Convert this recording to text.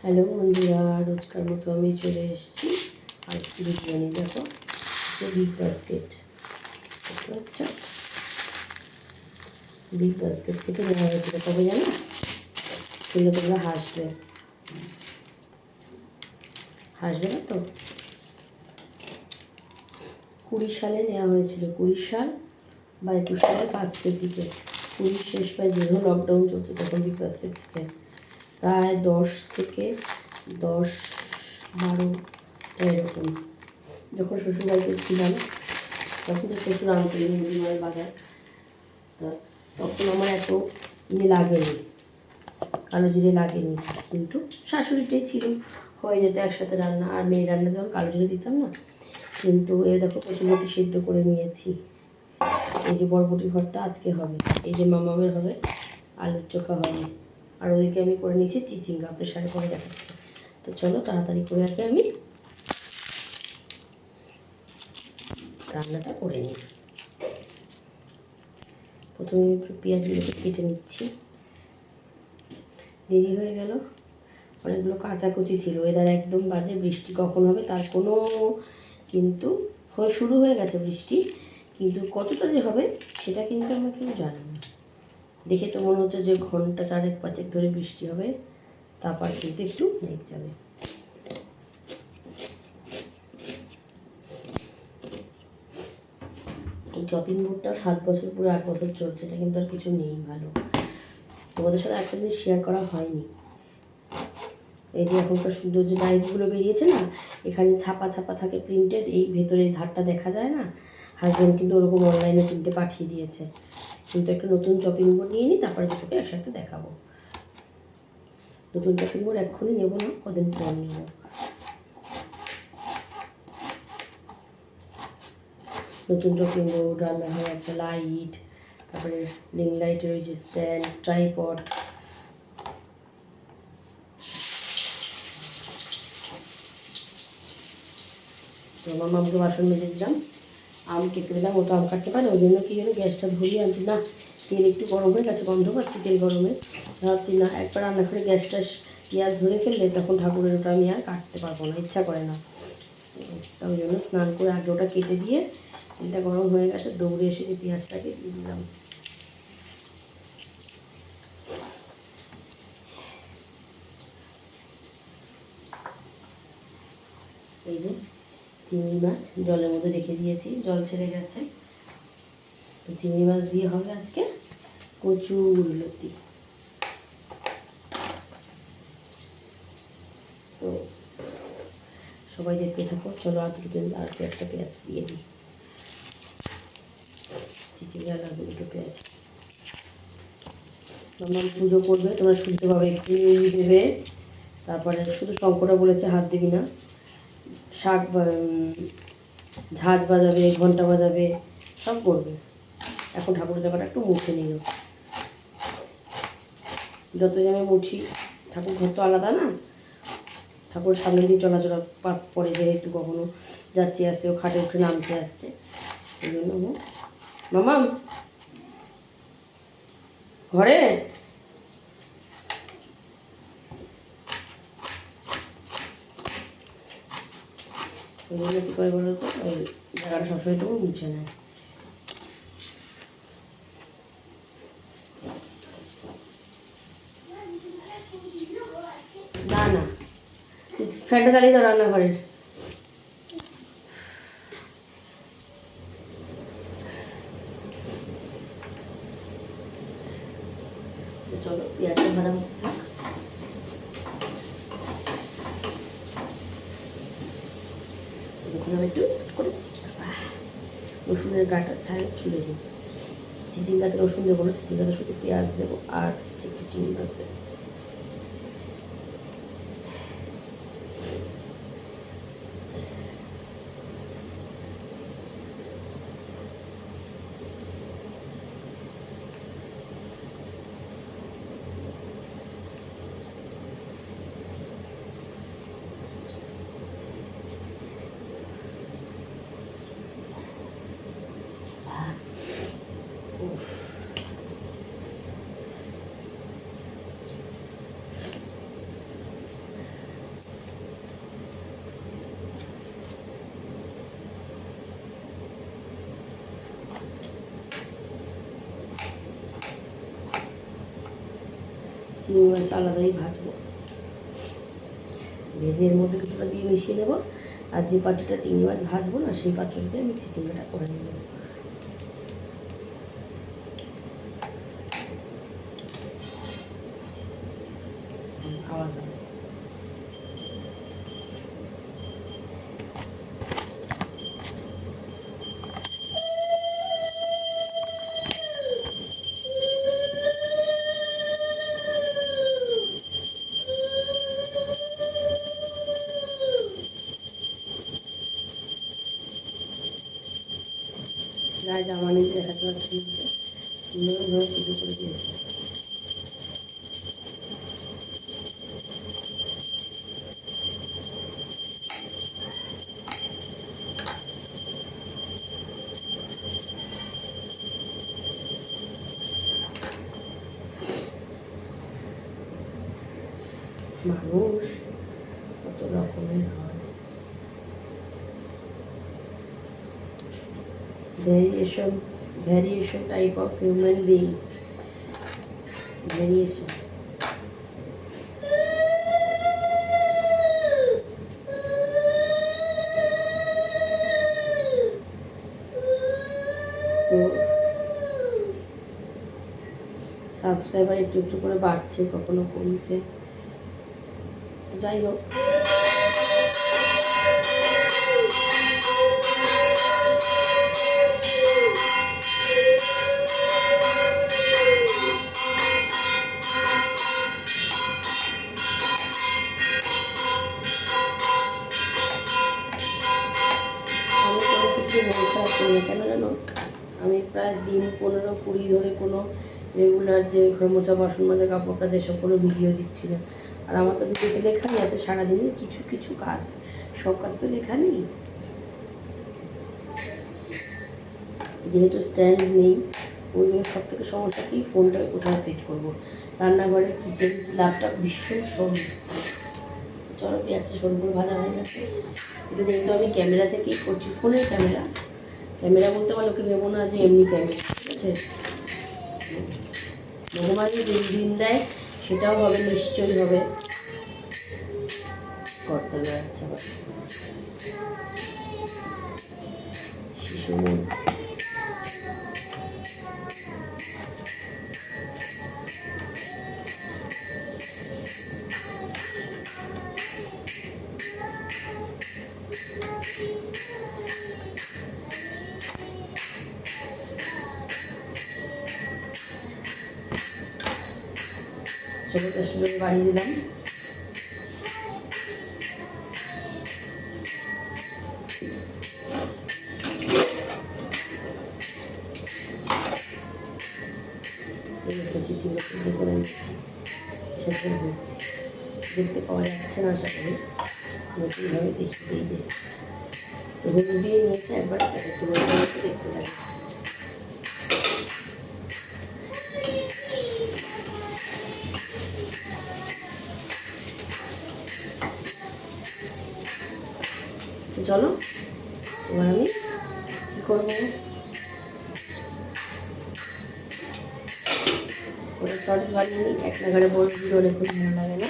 Hello বন্ধুরা, রোজকার মতো আমি চলে এসেছি আর বিরিয়ানি। দেখো, বিগ বাস্কেট, আচ্ছা বিগ বাস্কেট থেকে নেওয়া হয়েছিল। কবে জানো? শুনলে তোমরা হাসবে না তো? 20 সালে নেওয়া হয়েছিল, 20 সাল বা 21 সালের ফার্স্টের দিকে, 20 শেষ পায় যেহেতু লকডাউন চলছে তখন বিগ বাস্কেট থেকে প্রায় 10-12 এরকম। যখন শ্বশুরবাড়িতে ছিলাম তখন তো শ্বশুর আনতেন মুদিমাল বাজার, তখন আমার এত লাগেনি, কালো জিরে লাগেনি, কিন্তু শাশুড়িটাই ছিল, হয়ে যেত একসাথে রান্না। আর মেয়ের রান্না যখন কালো জিরে দিতাম না। কিন্তু দেখো কচুমতি সিদ্ধ করে নিয়েছি। এই যে বরবটির ভর্তা আজকে হবে, এই যে মামামের হবে, আলুর চোখা হবে, আর ওইদিকে আমি করে নিয়েছি চিচিঙ্গা, প্রেশারে করে দেখাচ্ছে। তো চলো তাড়াতাড়ি করে আগে আমি রান্নাটা করে নিই। প্রথমে আমি একটু পেঁয়াজগুলোকে কেটে নিচ্ছি। দেরি হয়ে গেল, অনেকগুলো কাঁচাকুচি ছিল, এদের একদম বাজে, বৃষ্টি কখন হবে তার কোনো, কিন্তু শুরু হয়ে গেছে বৃষ্টি, কিন্তু কতটা যে হবে সেটা কিন্তু আমরা কেউ জানি না। দেখে তো মনে হচ্ছে যে ঘন্টা 4-5 ধরে বৃষ্টি হবে, তারপর কিন্তু একটু মেঘ যাবে। এই চপিং বোর্ডটা 7 বছর পুরো 8 বছর চলছে, এটা কিন্তু আর কিছু নেই ভালো। তোমাদের সাথে একটা জিনিস শেয়ার করা হয়নি, এই যে এখনকার সুন্দর যে নাইফগুলো বেরিয়েছে না, এখানে ছাপা থাকে প্রিন্টেড, এই ভেতরে ধারটা দেখা যায় না। হাজব্যান্ড কিন্তু ওরকম অনলাইনে কিনতে পাঠিয়ে দিয়েছে, কিন্তু একটা নতুন চপিং বোর্ড নিয়ে নিই, তারপরে তোকে একসাথে দেখাবো। নতুন চপিং বোর্ড এক্ষুনি নেবো না, কদিন পর নেবো। নতুন চপিং বোর্ড, রান্নাঘরে একটা লাইট, তারপরে রিং লাইটের ওই যে স্ট্যান্ড, ট্রাইপড। তো আমার মামকে বাসন মেজে দিলাম, আম কেটে দিলাম, ও তো আম কাটতে পারে, ওই জন্য কী জন্য গ্যাসটা ধরিয়ে আনছি। না, তেল একটু গরম হয়ে গেছে, গন্ধ পাচ্ছি তেল গরমে, ভাবছি না একবার রান্না করে গ্যাসটা পেঁয়াজ ধরে ফেললে তখন ঠাকুরের ওটা আমি আর কাটতে পারবো না, ইচ্ছা করে না। ওই জন্য স্নান করে আগে ওটা কেটে দিয়ে, তেলটা গরম হয়ে গেছে, দৌড়ে এসে যে পেঁয়াজটাকে দিয়ে দিলাম। এই যে চিংড়ি মাছ জলের মধ্যে রেখে দিয়েছি, জল ছেড়ে গেছে, তো চিংড়ি মাছ দিয়ে হবে আজকে কচুর লতি। তো সবাই দেখতে থাকো, চলো আর একটা পেঁয়াজ দিয়ে দিই, চিচিঙ্গা লাগবে দুটো পেঁয়াজ। তোমরা পুজো করবে, তোমরা শুনতে পাবে, ঘি দেবে, তারপরে শুধু শঙ্করা বলেছে হাত দিবি না, শাক ঝাঁজ বাজাবে, ঘন্টা বাজাবে, সব করবে। এখন ঠাকুরের জায়গাটা একটু মুছে নিল, যতই আমি মুছি, ঠাকুর ঘর তো আলাদা না, ঠাকুরের সামনে দিয়ে চলাচলা পাত পড়ে, যেহেতু কখনো যাচ্ছে আসছে, ও খাটে উঠে নামছে আসছে, এই জন্য মামা ঘরে ওই জন্য কী করে বলো তো, ওই জায়গাটা সবসময় তবু মুছে নেয়। না না, ফ্যানটা চালিয়ে দাও রান্নাঘরের। চলো পেঁয়াজটা ভাড়া থাক, দেখুন আমি একটু করে রসুনের গাটা ছাড়ে ছুলে দিই। চিচিঙ্গাতে রসুন দেবো না, চিচিঙ্গাতে শুধু পেঁয়াজ দেবো আর একটু চিংড়ি মাছ দেবো। চিংড়ি মাছ আলাদাই ভাজবো, ভেজে এর মধ্যে কিছুটা দিয়ে মিশিয়ে নেবো। আর যে পাত্রটা চিংড়ি মাছ ভাজবো না সেই পাত্রটাতে আমি চিচিঙ্গাটা করে নেব। আলাদা গায়ে জামা নিয়ে দেখাতে পারছি সুন্দরভাবে পুজো করে দিয়েছে। মানুষ কত রকমের হয়, variation type of human beings, variation. তো সাবস্ক্রাইবার একটু একটু করে বাড়ছে, কখনো কমছে, যাই হোক। মন খারাপ করি না কেন জানো, আমি প্রায় দিন 15-20 ধরে কোনো রেগুলার যে ঘর মোছা, বাসন মাজা, কাপড় কাচা এসব কোনো ভিডিও দিচ্ছি না। আর আমার তো ভিডিওতে লেখাই আছে সারাদিনের কিছু কিছু কাজ, সব কাজ তো লেখা নেই। যেহেতু স্ট্যান্ড নেই ওই জন্য সব থেকে সমস্যা কি, ফোনটাকে কোথায় সেট করবো। রান্নাঘরের কিচেন স্ল্যাবটা ভীষণ সরু। চলো পেঁয়াজটা সরু করে ভাজা হয়ে গেছে। এটা যেহেতু আমি ক্যামেরা থেকেই করছি, ফোনের ক্যামেরা, ক্যামেরা বলতে আমার লোকে ভেবো না যে এমনি ক্যামেরা, ঠিক আছে। ভগবান যে দিন দেয় সেটাও হবে, নিশ্চয়ই হবে। করতে বেড়াচ্ছে আবার শিশু মন। চলো গ্যাসটা করে বাড়িয়ে দিলাম। চিচিঙ্গা করে নিচ্ছি, দেখতে পাওয়া যাচ্ছে না আশা করি, নতুনভাবে দেখিয়ে দিই যে হলুদ দিয়ে নিয়েছে একবার, একটু দেখতে লাগে। তো চলো এবার আমি কী করবো, ওটা শর্টস বানিয়ে নিই। এক নাগারে বড় ভিডিও অনেকক্ষণ ভালো লাগে না।